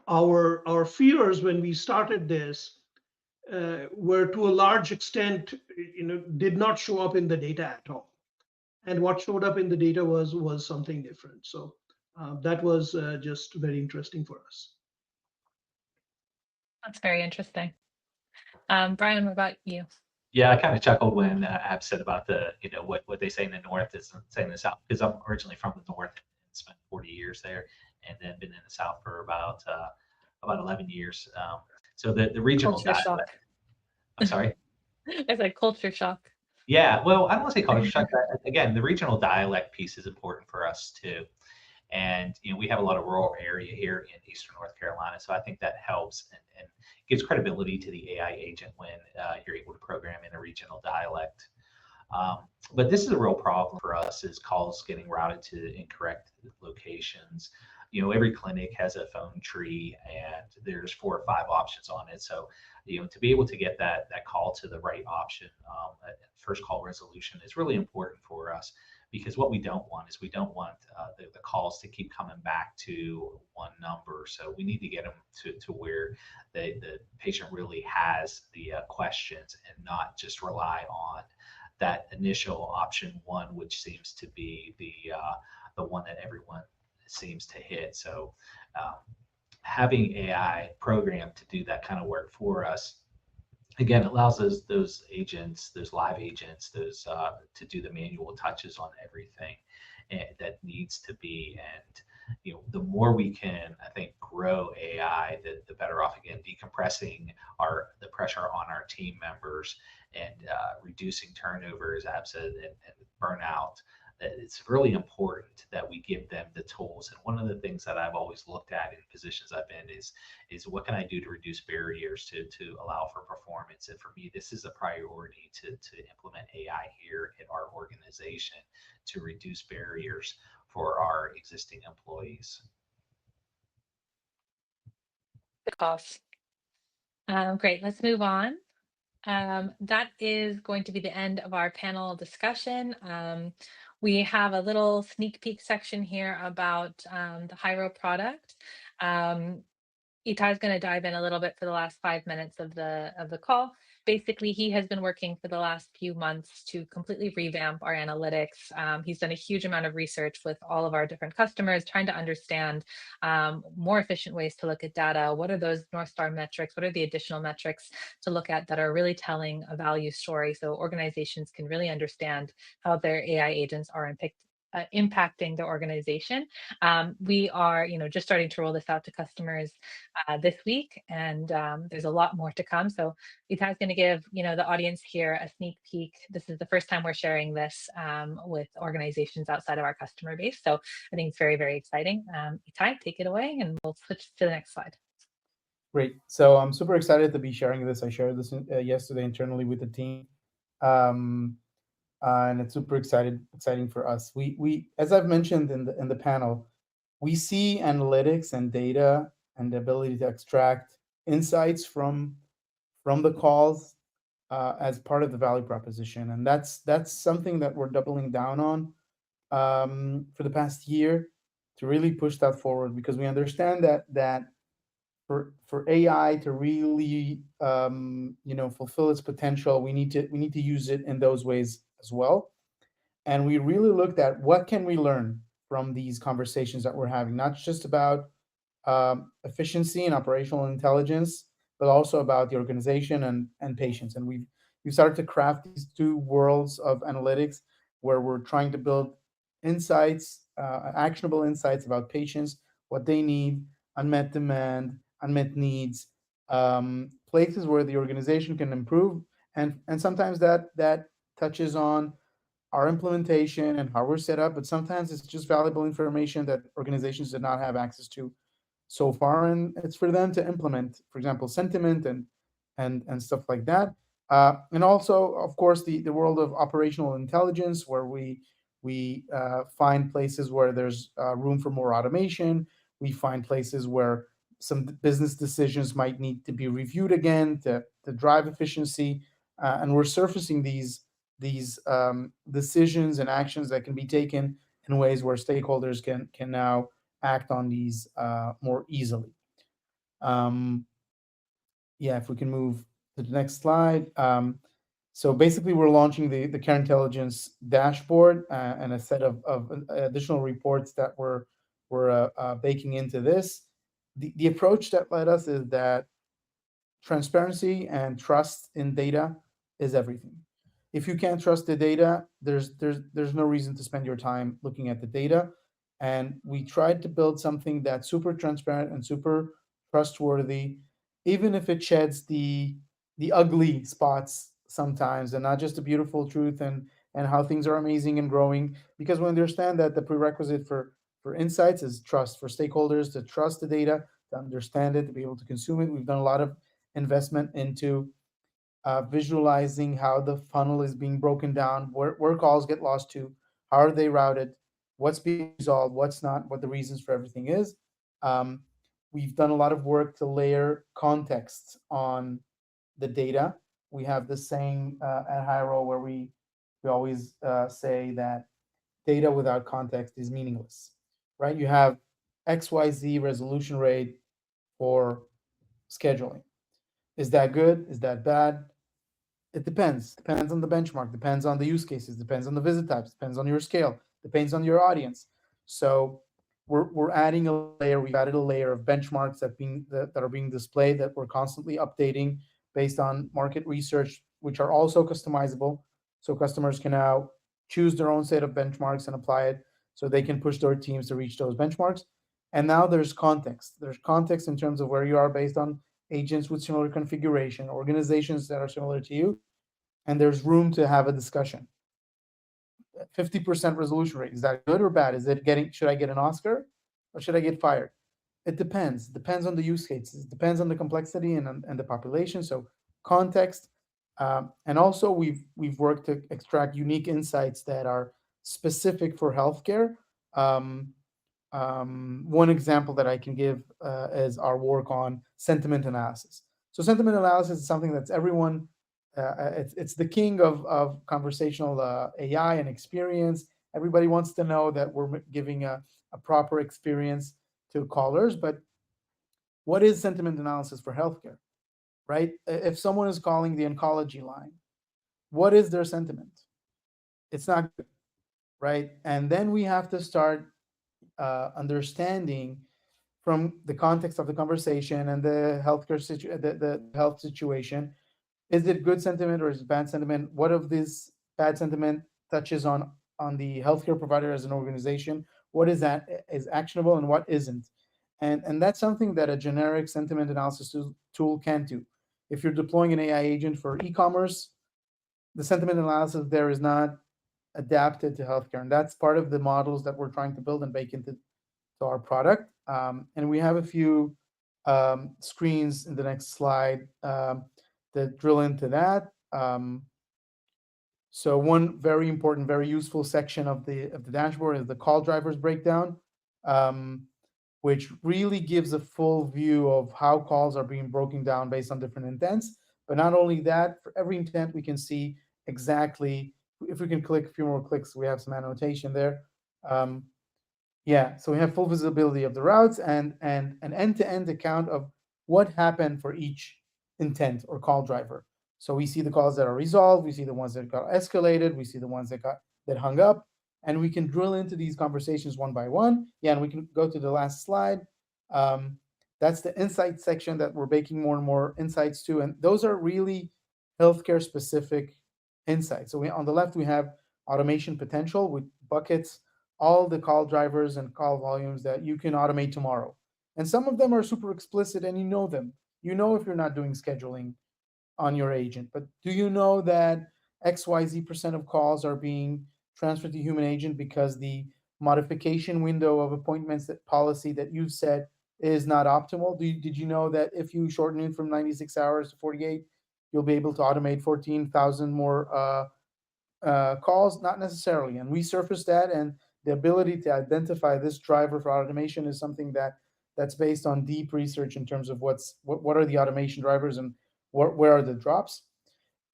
our fears when we started this were to a large extent, did not show up in the data at all. And what showed up in the data was something different. So that was just very interesting for us. That's very interesting. Brian, what about you? Yeah, I kind of chuckled when Ab said about what they say in the North is saying in the South, because I'm originally from the North and spent 40 years there, and then been in the South for about 11 years. So the regional Culture shock. dialect. I'm sorry. It's like culture shock. Yeah, well, I don't want to say culture shock. Again, the regional dialect piece is important for us too. And we have a lot of rural area here in Eastern North Carolina, so I think that helps and gives credibility to the AI agent when you're able to program in a regional dialect. But this is a real problem for us: is calls getting routed to incorrect locations. Every clinic has a phone tree, and there's 4 or 5 options on it. So, to be able to get that call to the right option, first call resolution is really important for us, because what we don't want is we don't want the calls to keep coming back to one number. So we need to get them to where the patient really has the questions, and not just rely on that initial option 1, which seems to be the one that everyone seems to hit. So having AI programmed to do that kind of work for us, again, it allows those agents, those live agents, to do the manual touches on everything that needs to be. And the more we can, I think, grow AI, the better off. Again, decompressing the pressure on our team members and reducing turnover, as Ab said, and burnout. It's really important that we give them the tools. And one of the things that I've always looked at in positions I've been is what can I do to reduce barriers to allow for performance. And for me, this is a priority to implement AI here at our organization to reduce barriers for our existing employees. Good calls. Great, let's move on. That is going to be the end of our panel discussion. We have a little sneak peek section here about the Hyro product. Itai is going to dive in a little bit for the last 5 minutes of the call. Basically, he has been working for the last few months to completely revamp our analytics. He's done a huge amount of research with all of our different customers, trying to understand more efficient ways to look at data. What are those North Star metrics? What are the additional metrics to look at that are really telling a value story so organizations can really understand how their AI agents are impacting their organization. We are, just starting to roll this out to customers this week, and there's a lot more to come. So Itai is going to give, the audience here a sneak peek. This is the first time we're sharing this with organizations outside of our customer base. So I think it's very, very exciting. Itai, take it away, and we'll switch to the next slide. Great. So I'm super excited to be sharing this. I shared this yesterday internally with the team. And it's super exciting for us. We as I've mentioned in the panel, we see analytics and data and the ability to extract insights from the calls as part of the value proposition, and that's something that we're doubling down on for the past year to really push that forward, because we understand that for AI to really fulfill its potential, we need to use it in those ways as well. And we really looked at what can we learn from these conversations that we're having, not just about efficiency and operational intelligence, but also about the organization and patients. And we've started to craft these two worlds of analytics where we're trying to build insights, actionable insights about patients, what they need, unmet demand, unmet needs, places where the organization can improve, and sometimes that touches on our implementation and how we're set up, but sometimes it's just valuable information that organizations did not have access to so far, and it's for them to implement, for example, sentiment and stuff like that. And also, of course, the world of operational intelligence, where we find places where there's room for more automation. We find places where some business decisions might need to be reviewed again to drive efficiency, and we're surfacing these decisions and actions that can be taken in ways where stakeholders can now act on these more easily. Yeah, if we can move to the next slide. So basically, we're launching the Care Intelligence dashboard and a set of additional reports that we're baking into this. The approach that led us is that transparency and trust in data is everything. If you can't trust the data, there's no reason to spend your time looking at the data. And we tried to build something that's super transparent and super trustworthy, even if it sheds the ugly spots sometimes, and not just the beautiful truth and how things are amazing and growing. Because we understand that the prerequisite for insights is trust, for stakeholders to trust the data, to understand it, to be able to consume it. We've done a lot of investment into visualizing how the funnel is being broken down, where calls get lost to, how are they routed, what's being resolved, what's not, what the reasons for everything is. We've done a lot of work to layer context on the data. We have this saying at Hyro where we always say that data without context is meaningless, right? You have XYZ resolution rate for scheduling. Is that good? Is that bad? It depends on the benchmark, depends on the use cases, depends on the visit types, depends on your scale, depends on your audience. So we're adding a layer. We've added a layer of benchmarks that are being displayed, that we're constantly updating based on market research, which are also customizable. So customers can now choose their own set of benchmarks and apply it, so they can push their teams to reach those benchmarks. And now there's context. There's context in terms of where you are based on agents with similar configuration, organizations that are similar to you, and there's room to have a discussion. 50% resolution rate, is that good or bad? Is it getting, should I get an Oscar or should I get fired? It depends on the use cases, it depends on the complexity and the population. So context, and also we've worked to extract unique insights that are specific for healthcare. um, One example that I can give is our work on sentiment analysis. So sentiment analysis is something that's everyone, it's the king of conversational AI and experience. Everybody wants to know that we're giving a proper experience to callers. But what is sentiment analysis for healthcare, right? If someone is calling the oncology line, what is their sentiment? It's not good, right? And then we have to start understanding from the context of the conversation and the the health situation. Is it good sentiment or is it bad sentiment? What of this bad sentiment touches on the healthcare provider as an organization? What is that is actionable and what isn't? And that's something that a generic sentiment analysis tool can't do. If you're deploying an AI agent for e-commerce, the sentiment analysis there is not adapted to healthcare, and that's part of the models that we're trying to build and bake into to our product. And we have a few screens in the next slide that drill into that. So one very important, very useful section of the dashboard is the call drivers breakdown, um, which really gives a full view of how calls are being broken down based on different intents. But not only that, for every intent, we can see exactly, if we can click a few more clicks, we have some annotation there. Um, yeah, so we have full visibility of the routes and an end-to-end account of what happened for each intent or call driver. So we see the calls that are resolved, we see the ones that got escalated, we see the ones that hung up, and we can drill into these conversations one by one. Yeah, and we can go to the last slide. Um, that's the insight section that we're baking more and more insights to, and those are really healthcare specific insights. So on the left we have automation potential with buckets, all the call drivers and call volumes that you can automate tomorrow. And some of them are super explicit and you know them. You know if you're not doing scheduling on your agent, but do you know that XYZ% of calls are being transferred to human agent because the modification window of appointments that policy that you've set is not optimal? Did you know that if you shorten it from 96 hours to 48, you'll be able to automate 14,000 more calls? Not necessarily. And we surfaced that, and the ability to identify this driver for automation is something that's based on deep research in terms of what are the automation drivers and where are the drops.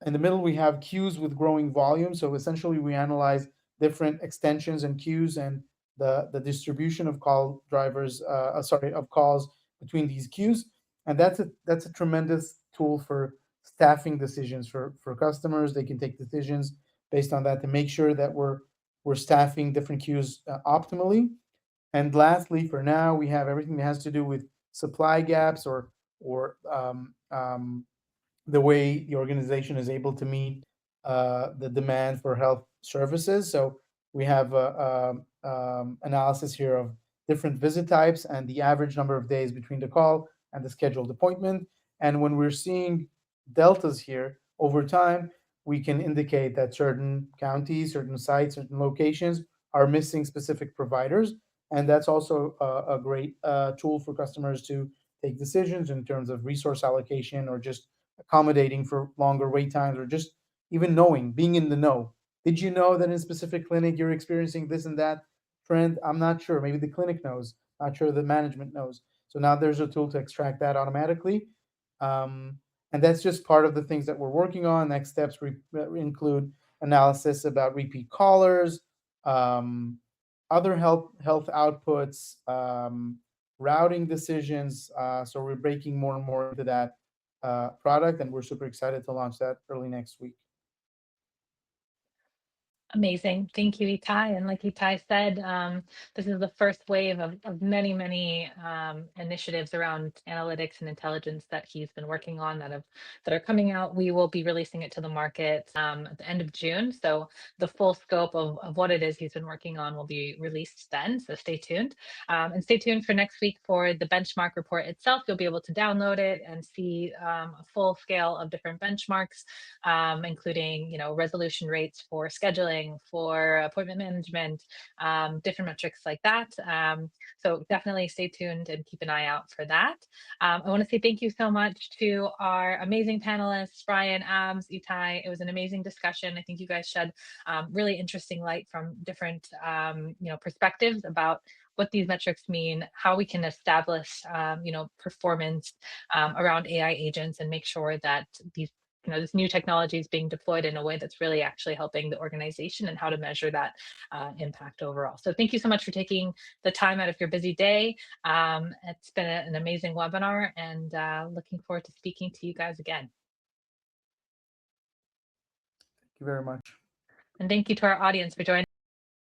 In the middle, we have queues with growing volume. So essentially, we analyze different extensions and queues and the distribution of call drivers, sorry, of calls between these queues. And that's a tremendous tool for staffing decisions for customers. They can take decisions based on that to make sure that we're staffing different queues optimally. And lastly, for now, we have everything that has to do with supply gaps or the way the organization is able to meet the demand for health services. So we have analysis here of different visit types and the average number of days between the call and the scheduled appointment. And when we're seeing deltas here over time, we can indicate that certain counties, certain sites, certain locations are missing specific providers. And that's also a great tool for customers to take decisions in terms of resource allocation or just accommodating for longer wait times or just even knowing, being in the know. Did you know that in a specific clinic you're experiencing this and that trend? I'm not sure. Maybe the clinic knows, not sure the management knows. So now there's a tool to extract that automatically. Um, and that's just part of the things that we're working on. Next steps include analysis about repeat callers, um, other health outputs, routing decisions. So we're breaking more and more into that product, and we're super excited to launch that early next week. Amazing. Thank you, Itai. And like Itai said, this is the first wave of many, many initiatives around analytics and intelligence that he's been working on that are coming out. We will be releasing it to the market at the end of June. So the full scope of what it is he's been working on will be released then. So stay tuned. And stay tuned for next week for the benchmark report itself. You'll be able to download it and see a full scale of different benchmarks, including resolution rates for scheduling, for appointment management, different metrics like that. So definitely stay tuned and keep an eye out for that. I want to say thank you so much to our amazing panelists, Brian, Abs, Itai. It was an amazing discussion. I think you guys shed really interesting light from different perspectives about what these metrics mean, how we can establish performance around AI agents and make sure that this new technology is being deployed in a way that's really actually helping the organization, and how to measure that impact overall. So thank you so much for taking the time out of your busy day. It's been an amazing webinar, and looking forward to speaking to you guys again. Thank you very much. And thank you to our audience for joining.